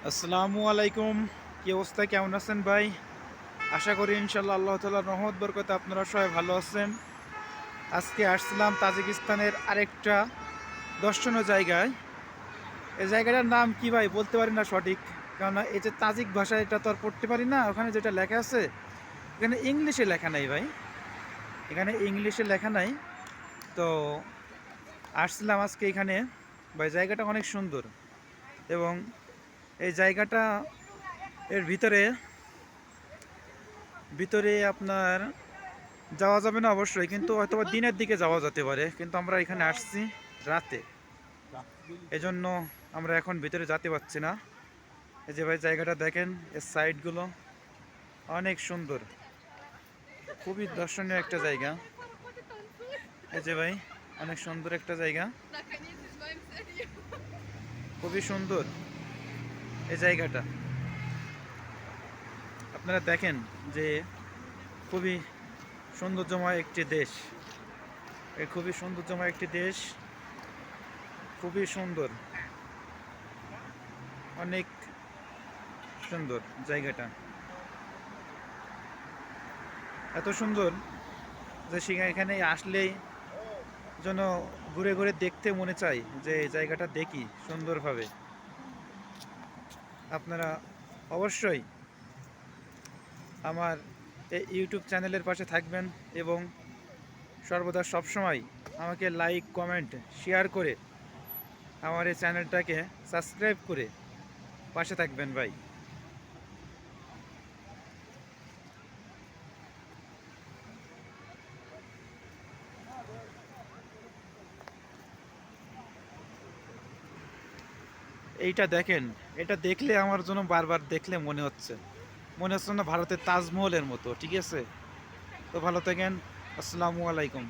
আসসালামু আলাইকুম। কি অবস্থা, কেমন আছেন ভাই? আশা করি ইনশাল্লাহ আল্লাহ তাআলার রহমত বরকতে আপনারা সবাই ভালো আছেন। আজকে আসছিলাম তাজিকিস্তানের আরেকটা দর্শনীয় জায়গায়। এই জায়গাটার নাম কি ভাই বলতে পারি না সঠিক, কেননা এই যে তাজিক ভাষা এটা তো আর পড়তে পারি না। ওখানে যেটা লেখা আছে এখানে ইংলিশে লেখা নাই ভাই, এখানে ইংলিশে লেখা নাই। তো আসছিলাম আজকে এখানে। ভাই জায়গাটা অনেক সুন্দর এবং এই জায়গাটা এর ভিতরে ভিতরে আপনার যাওয়া যাবে না অবশ্যই, কিন্তু হয়তো দিনের দিকে যাওয়া যেতে পারে, কিন্তু আমরা এখানে আসছি রাতে, এজন্য আমরা এখন ভিতরে যেতে পারছি না। এই যে ভাই জায়গাটা দেখেন, এর সাইডগুলো অনেক সুন্দর, খুবই দর্শনীয় একটা জায়গা। এই যে ভাই অনেক সুন্দর একটা জায়গা, খুবই সুন্দর এই জায়গাটা। আপনারা দেখেন যে খুবই সৌন্দর্যময় একটি দেশ, এই খুবই সৌন্দর্যময় একটি দেশ, খুবই সুন্দর, অনেক সুন্দর জায়গাটা, এত সুন্দর যে এখানে আসলেই যেন ঘুরে ঘুরে দেখতে মনে চাই, যে এই জায়গাটা দেখি সুন্দরভাবে। আপনারা অবশ্যই আমার এই ইউটিউব চ্যানেলের পাশে থাকবেন এবং সর্বদা সবসময় আমাকে লাইক কমেন্ট শেয়ার করে আমার এই চ্যানেলটাকে সাবস্ক্রাইব করে পাশে থাকবেন ভাই। এইটা দেখেন, এটা দেখলে আমার জন্য বারবার দেখলে মনে হচ্ছে না ভারতের তাজমহলের মতো, ঠিক আছে? তো ভালো থাকেন, আসসালামু আলাইকুম।